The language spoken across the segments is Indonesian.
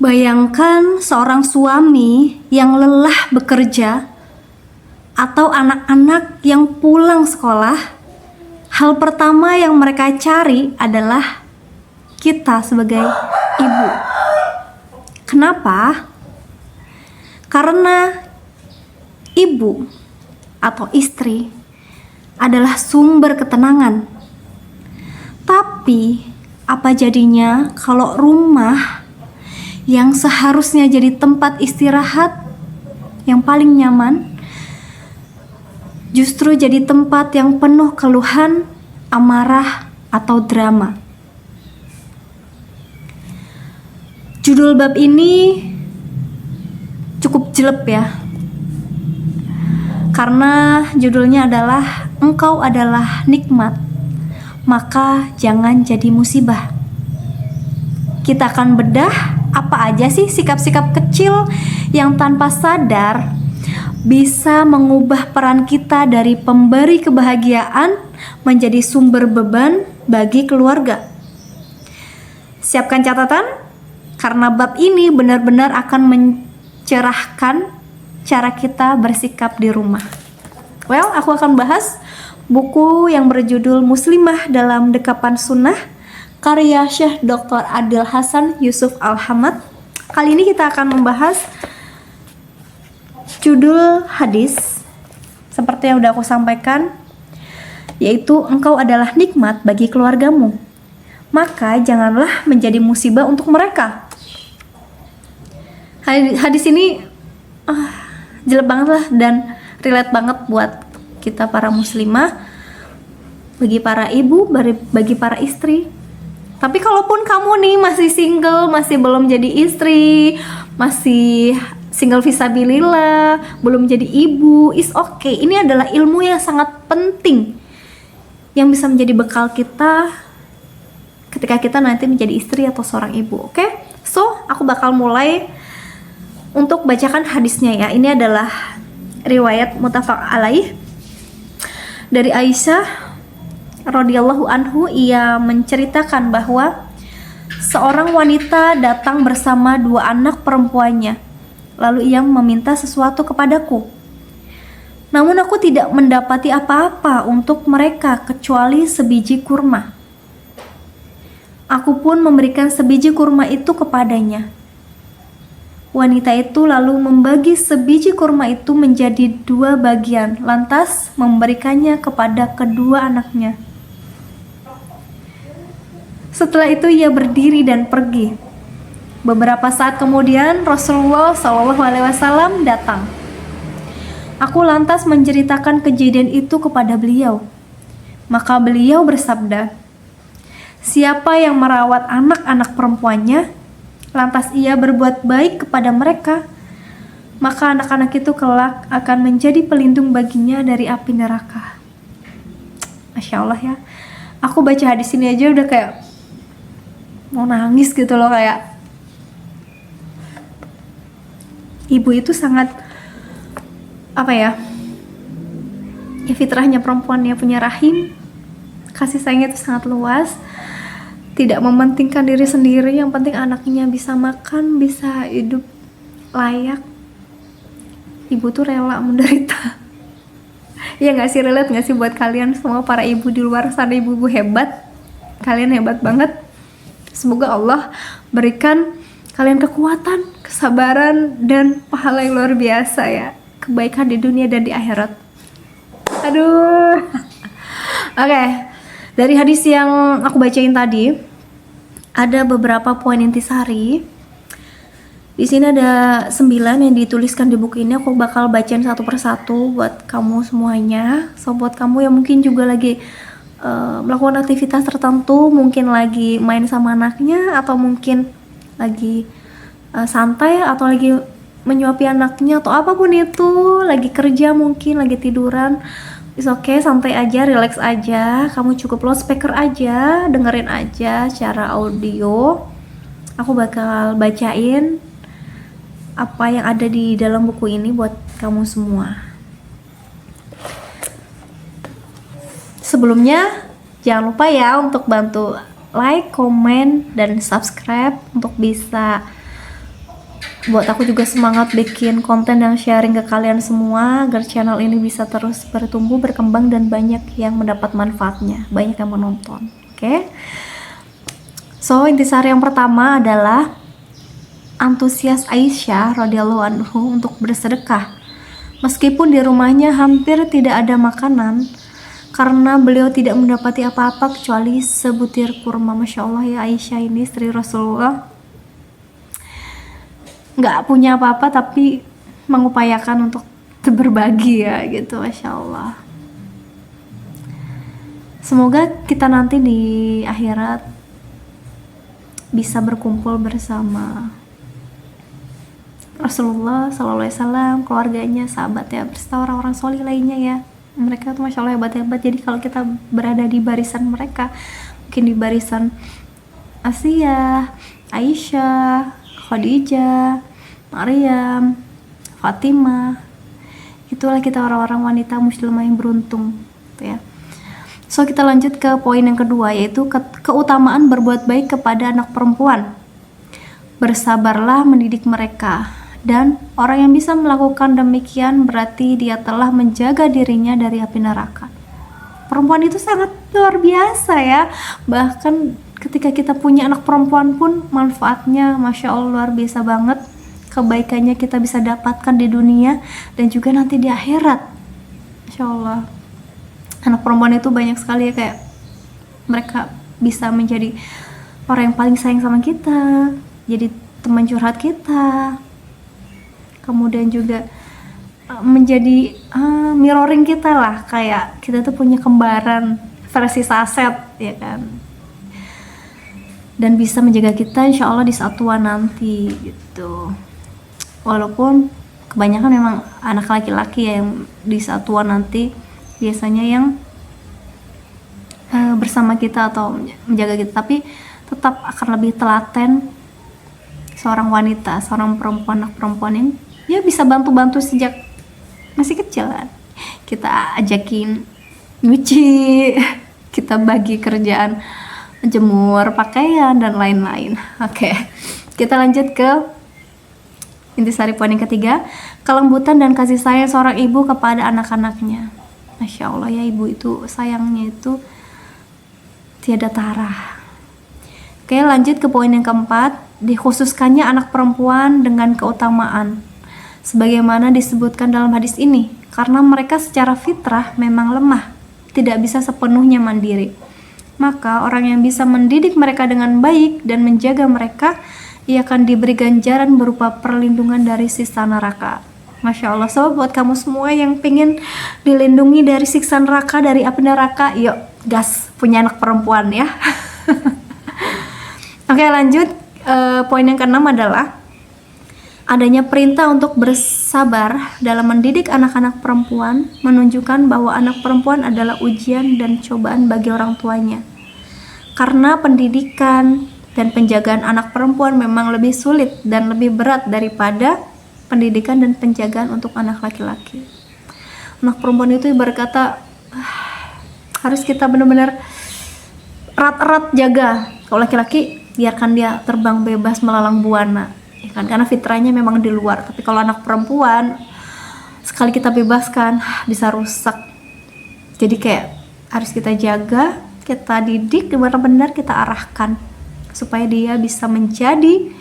Bayangkan seorang suami yang lelah bekerja atau anak-anak yang pulang sekolah. Hal pertama yang mereka cari adalah kita sebagai ibu. Kenapa? Karena ibu atau istri adalah sumber ketenangan. Tapi apa jadinya kalau rumah yang seharusnya jadi tempat istirahat yang paling nyaman justru jadi tempat yang penuh keluhan, amarah, atau drama? Judul bab ini cukup jelek ya, karena judulnya adalah Engkau adalah nikmat, maka jangan jadi musibah. Kita akan bedah apa aja sih sikap-sikap kecil yang tanpa sadar bisa mengubah peran kita dari pemberi kebahagiaan menjadi sumber beban bagi keluarga. Siapkan catatan, karena bab ini benar-benar akan mencerahkan cara kita bersikap di rumah. Well, aku akan bahas buku yang berjudul Muslimah dalam Dekapan Sunnah, karya Syekh Dr. Adil Hasan Yusuf Al-Hamad. Kali ini kita akan membahas judul hadis seperti yang udah aku sampaikan, yaitu engkau adalah nikmat bagi keluargamu, maka janganlah menjadi musibah untuk mereka. Hadis ini jelek banget lah dan relate banget buat kita para muslimah, bagi para ibu, bagi para istri. Tapi kalaupun kamu nih masih single, masih belum jadi istri, masih single visabilillah, belum jadi ibu, is okay. Ini adalah ilmu yang sangat penting yang bisa menjadi bekal kita ketika kita nanti menjadi istri atau seorang ibu. Oke? So, aku bakal mulai untuk bacakan hadisnya ya. Ini adalah riwayat muttafaq alaih dari Aisyah radhiyallahu anhu. Ia menceritakan bahwa seorang wanita datang bersama dua anak perempuannya. Lalu ia meminta sesuatu kepadaku. Namun aku tidak mendapati apa-apa untuk mereka kecuali sebiji kurma. Aku pun memberikan sebiji kurma itu kepadanya. Wanita itu lalu membagi sebiji kurma itu menjadi dua bagian, lantas memberikannya kepada kedua anaknya. Setelah itu ia berdiri dan pergi. Beberapa saat kemudian Rasulullah SAW datang. Aku lantas menceritakan kejadian itu kepada beliau. Maka beliau bersabda, siapa yang merawat anak-anak perempuannya, lantas ia berbuat baik kepada mereka, maka anak-anak itu kelak akan menjadi pelindung baginya dari api neraka. Masya Allah ya. Aku baca hadis ini aja udah kayak mau nangis gitu loh, kayak ibu itu sangat apa ya fitrahnya perempuan ya, punya rahim, kasih sayangnya itu sangat luas, tidak mementingkan diri sendiri, yang penting anaknya bisa makan, bisa hidup layak. Ibu tuh rela menderita. Ya gak sih, relate gak sih buat kalian semua para ibu di luar sana? Ibu-ibu hebat, kalian hebat banget. Semoga Allah berikan kalian kekuatan, kesabaran, dan pahala yang luar biasa ya, kebaikan di dunia dan di akhirat. Aduh. Oke. Dari hadis yang aku bacain tadi, ada beberapa poin intisari. Di sini ada 9 yang dituliskan di buku ini. Aku bakal bacain satu persatu buat kamu semuanya. So, buat kamu yang mungkin juga lagi melakukan aktivitas tertentu, mungkin lagi main sama anaknya, atau mungkin lagi santai, atau lagi menyuapi anaknya, atau apapun itu, lagi kerja mungkin, lagi tiduran. It's okay, santai aja, relax aja. Kamu cukup loudspeaker aja, dengerin aja secara audio. Aku bakal bacain apa yang ada di dalam buku ini buat kamu semua. Sebelumnya, jangan lupa ya untuk bantu like, komen, dan subscribe untuk bisa buat aku juga semangat bikin konten dan sharing ke kalian semua agar channel ini bisa terus bertumbuh, berkembang, dan banyak yang mendapat manfaatnya, banyak yang menonton. Oke? So, intisari yang pertama adalah antusias Aisyah radhiyallahu anhu untuk bersedekah. Meskipun di rumahnya hampir tidak ada makanan, karena beliau tidak mendapati apa-apa kecuali sebutir kurma. Masya Allah ya, Aisyah ini istri Rasulullah nggak punya apa-apa tapi mengupayakan untuk berbagi ya gitu. Masya Allah. Semoga kita nanti di akhirat bisa berkumpul bersama Rasulullah SAW, keluarganya, sahabatnya, beserta orang-orang solih lainnya ya. Mereka tuh Masya Allah hebat-hebat. Jadi kalau kita berada di barisan mereka, mungkin di barisan Asiyah, Aisyah, Khadijah, Maryam, Fatimah, itulah kita orang-orang wanita muslimah yang beruntung gitu ya. So, kita lanjut ke poin yang kedua, yaitu keutamaan berbuat baik kepada anak perempuan. Bersabarlah mendidik mereka, dan orang yang bisa melakukan demikian berarti dia telah menjaga dirinya dari api neraka. Perempuan itu sangat luar biasa ya. Bahkan ketika kita punya anak perempuan pun manfaatnya Masya Allah luar biasa banget. Kebaikannya kita bisa dapatkan di dunia dan juga nanti di akhirat. Masya Allah. Anak perempuan itu banyak sekali ya, kayak mereka bisa menjadi orang yang paling sayang sama kita, jadi teman curhat kita, kemudian juga menjadi mirroring kita lah, kayak kita tuh punya kembaran versi saset ya kan, dan bisa menjaga kita insya Allah di saat tua nanti gitu. Walaupun kebanyakan memang anak laki-laki ya, yang di saat tua nanti biasanya yang bersama kita atau menjaga kita, tapi tetap akan lebih telaten seorang wanita, seorang perempuan, anak perempuan yang ya bisa bantu-bantu sejak masih kecil kan. Kita ajakin nyuci, kita bagi kerjaan jemur pakaian dan lain-lain. Oke, kita lanjut ke intisari poin yang ketiga, kelembutan dan kasih sayang seorang ibu kepada anak-anaknya. Masya Allah ya, ibu itu sayangnya itu tiada tara. Oke, lanjut ke poin yang keempat, dikhususkannya anak perempuan dengan keutamaan sebagaimana disebutkan dalam hadis ini, karena mereka secara fitrah memang lemah, tidak bisa sepenuhnya mandiri. Maka orang yang bisa mendidik mereka dengan baik dan menjaga mereka, ia akan diberi ganjaran berupa perlindungan dari siksa neraka. Masya Allah. So, buat kamu semua yang pengen dilindungi dari siksa neraka, dari api neraka, yuk gas punya anak perempuan ya. Oke, lanjut. Poin yang keenam adalah adanya perintah untuk bersabar dalam mendidik anak-anak perempuan, menunjukkan bahwa anak perempuan adalah ujian dan cobaan bagi orang tuanya. Karena pendidikan dan penjagaan anak perempuan memang lebih sulit dan lebih berat daripada pendidikan dan penjagaan untuk anak laki-laki. Anak perempuan itu ibarat kata harus kita benar-benar erat-erat jaga. Kalau laki-laki biarkan dia terbang bebas melalang buana, ya kan? Karena fitrahnya memang di luar. Tapi kalau anak perempuan sekali kita bebaskan bisa rusak. Jadi kayak harus kita jaga, kita didik, benar-benar kita arahkan supaya dia bisa menjadi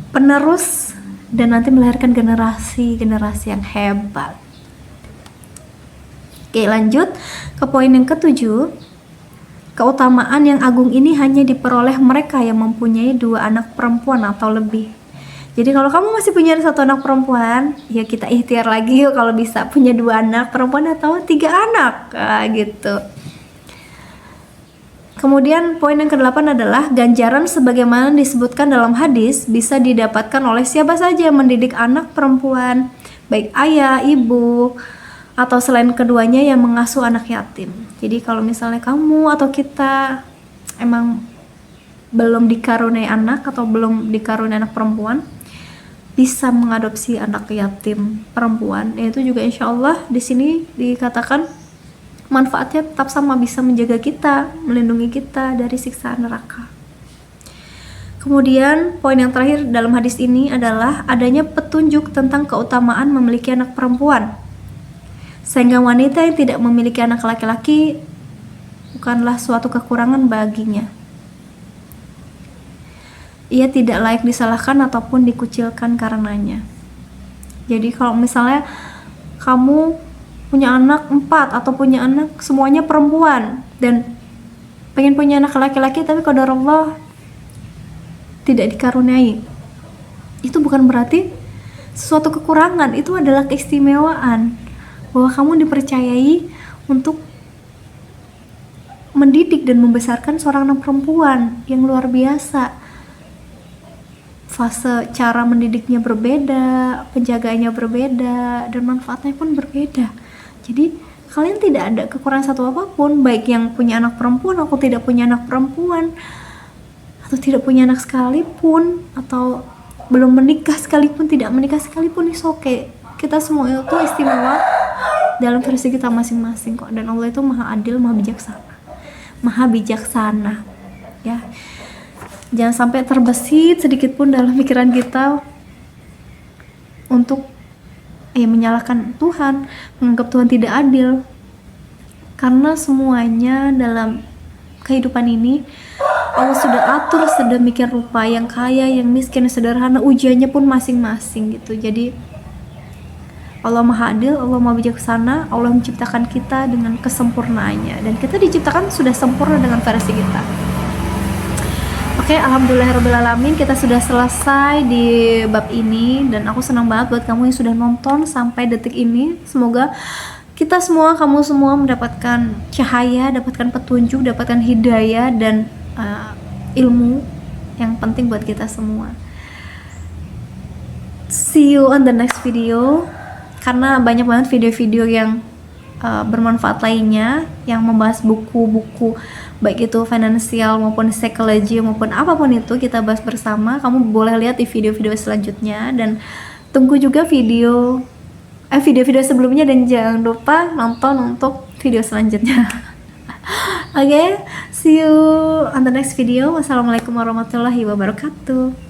penerus dan nanti melahirkan generasi yang hebat. Oke, lanjut ke poin yang ketujuh. Keutamaan yang agung ini hanya diperoleh mereka yang mempunyai 2 anak perempuan atau lebih. Jadi kalau kamu masih punya 1 anak perempuan, ya kita ikhtiar lagi yuk kalau bisa punya 2 anak perempuan atau 3 anak gitu. Kemudian poin yang ke-8 adalah ganjaran sebagaimana disebutkan dalam hadis bisa didapatkan oleh siapa saja yang mendidik anak perempuan, baik ayah, ibu, atau selain keduanya yang mengasuh anak yatim. Jadi kalau misalnya kamu atau kita emang belum dikaruniai anak atau belum dikaruniai anak perempuan, bisa mengadopsi anak yatim perempuan, yaitu juga insya Allah di sini dikatakan manfaatnya tetap sama, bisa menjaga kita, melindungi kita dari siksa neraka. Kemudian poin yang terakhir dalam hadis ini adalah adanya petunjuk tentang keutamaan memiliki anak perempuan, sehingga wanita yang tidak memiliki anak laki-laki bukanlah suatu kekurangan baginya. Ia tidak layak disalahkan ataupun dikucilkan karenanya. Jadi kalau misalnya kamu punya anak 4 atau punya anak semuanya perempuan dan pengen punya anak laki-laki tapi qadar Allah tidak dikaruniai, itu bukan berarti sesuatu kekurangan, itu adalah keistimewaan bahwa kamu dipercayai untuk mendidik dan membesarkan seorang anak perempuan yang luar biasa. Fase cara mendidiknya berbeda, penjagaannya berbeda, dan manfaatnya pun berbeda. Jadi kalian tidak ada kekurangan satu apapun, baik yang punya anak perempuan atau tidak punya anak perempuan, atau tidak punya anak sekalipun, atau belum menikah sekalipun, tidak menikah sekalipun, is okay. Kita semua itu istimewa dalam versi kita masing-masing kok, dan Allah itu maha adil, maha bijaksana ya. Jangan sampai terbesit sedikit pun dalam pikiran kita untuk menyalahkan Tuhan, menganggap Tuhan tidak adil, karena semuanya dalam kehidupan ini Allah sudah atur sedemikian rupa, yang kaya, yang miskin, yang sederhana, ujiannya pun masing-masing gitu. Jadi Allah maha adil, Allah maha bijaksana, Allah menciptakan kita dengan kesempurnaannya, dan kita diciptakan sudah sempurna dengan versi kita. Oke, alhamdulillahirrahmanirrahim, kita sudah selesai di bab ini, dan aku senang banget buat kamu yang sudah nonton sampai detik ini. Semoga kita semua, kamu semua mendapatkan cahaya, dapatkan petunjuk, dapatkan hidayah, dan ilmu yang penting buat kita semua. See you on the next video, karena banyak banget video-video yang bermanfaat lainnya yang membahas buku-buku, baik itu finansial maupun psikologi maupun apapun itu, kita bahas bersama. Kamu boleh lihat di video-video selanjutnya, dan tunggu juga video sebelumnya, dan jangan lupa nonton untuk video selanjutnya. Oke, see you on the next video. Wassalamualaikum warahmatullahi wabarakatuh.